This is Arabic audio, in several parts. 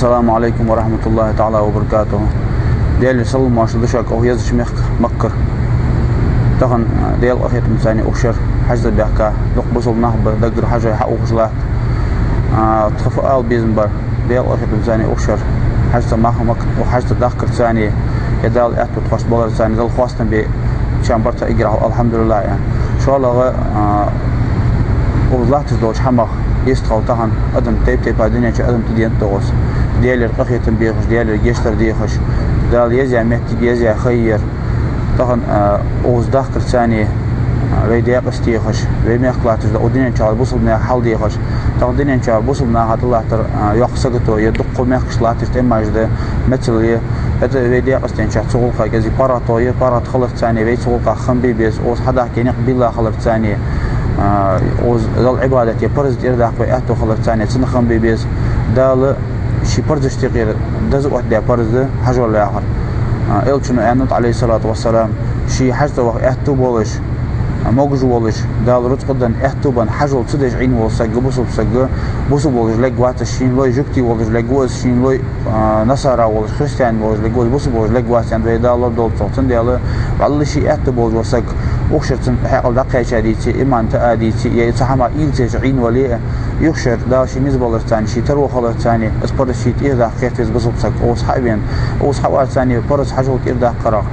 السلام عليكم ورحمة الله تعالى وبركاته. ديال سلم ما شدشك أو يزش مكر تهن ديال أخيط مساني أخشر حجز بيحكا لقبص النهب دقر حاجة حق أخشلاك تخفق بيزنبر ديال أخيط مساني أخشر حجز ماخمك وحجز داخل ثاني يدال أهتو تخش بولر ثاني دل خواستن بي شامبرتا إجراه الحمد لله يعني شاء الله وظلات دوش حمخ يستخل تهن أدم تيب الدنيا شو أدم تدين توغس ديال القخية بيخش ديال الجيشتر ديخش دال يزع مهتي يزع خير تهن أوز داخل ثاني ويديق استيخش ويميخ لاتش ودنيا شال بوصلنا حال ديخش تهن دنيا شال بوصلنا هات الله تر يقصقتو يدق ميخش لاتش تماجد مثل هذا ويديق استين شات سوق خاجزي باراتو بارات خلف ثاني ويد سوق خنبي بيز أوز حدا كينق بالله خلف ثاني أوز دال عبادة يبرز إرداق ويأتو خلف ثاني سنخم بيز دال شي برزش تغير دز واحد دي برز حاجة ولا آخر إلشنو أنت عليه الصلاة والسلام شي حاجة وقت أهتو بولش موجو بولش دال رتقدن أهتو بن حاجة تصدق عين وسق بوسو بولش لقوات الشين لوي جوكتي بولش لقوات الشين لوي نصارى بولش خريستيان بولش لقوات بوسو بولش لقوات يعني دال الله دول صوتن دال والله شي أهتو بولش وسق وخشرتن حقل دقيقة شديدة إيمان تأديتي يتحمل إلتش عين وليه يخشر دا شي مزبلر ثاني شي ترو خلر ثاني اسبر شي إذا خيفت بزبطك أو صحابين أو صحاب ثاني برز حاجة إذا قرأ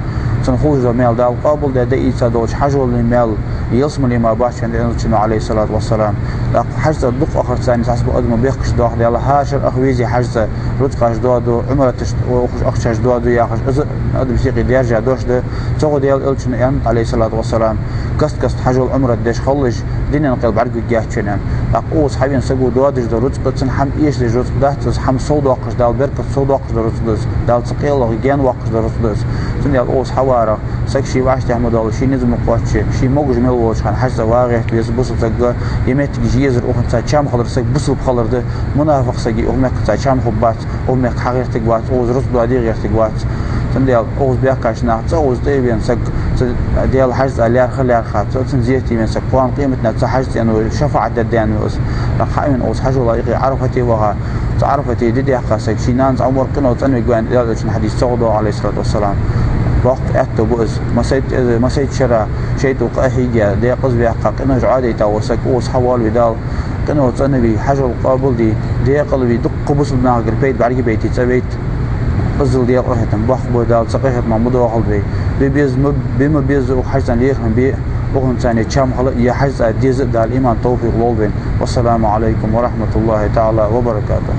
تنخوج مال دا قابل دا إيسا دوش حاجة المال يصم لي ما باش عند النبي عليه الصلاة والسلام لا حاجة الدق آخر ثاني حسب أدم بيخش دا واحد يلا هاشر أخويزي حاجة رتقاش دوادو عمرة وخش أخشاش دوادو يا خش أدم سيقي ديرجع دوش ده تقول ديال النبي عليه الصلاة والسلام كست حاجة العمرة ديش خلش دينا نقل بعرق جاه شنان أقوس حبين سجود دوادش درجت قصن حم إيش درجت ده حم صود وقش دال بركة صود وقش درجت دال ثقيل وجيان وقش درجت تني أقوس حوارة سكشي واحد تحمد الله شيء نزم قواتش شيء موجود ملوش كان حاجة واقع بيس بوصل سجى يمت جيزر أخن تاجام خلر سج بوصل بخلر ده منافق سجى أمك تاجام خبات أمك حقيقة تجوات أوز رصد وادي غير تجوات تنديال أوز بيحكاش ناقص أوز تيبين سج ديال حاجة عليها خليها خات تنزيتي من سج قوام قيمتنا تحاجة إنه شفاعة الدين وس رخائن أوز حاجة الله يقي عرفتي وها تعرفتي دي حقا سج شينانز عمر قنو تنوي جوان ديال حديث صعوده عليه الصلاة والسلام وقت أتو بؤس ما سيد شرا شيء تقاهيجا دي قصبي حقا قنو جعادي تاوسك أوز حوال بدال قنو تنوي حاجة القابل دي قلبي دق بوس بناقر بيت بعرقي بيتي تبيت بزل ديال أخيتم بخبو دال سقيحت محمود وخل بيز بما بيز وحاجة ليخن بي وخن ثاني شام خلا يا حاجة ديز دال إيمان توفيق لولبين والسلام عليكم ورحمة الله تعالى وبركاته.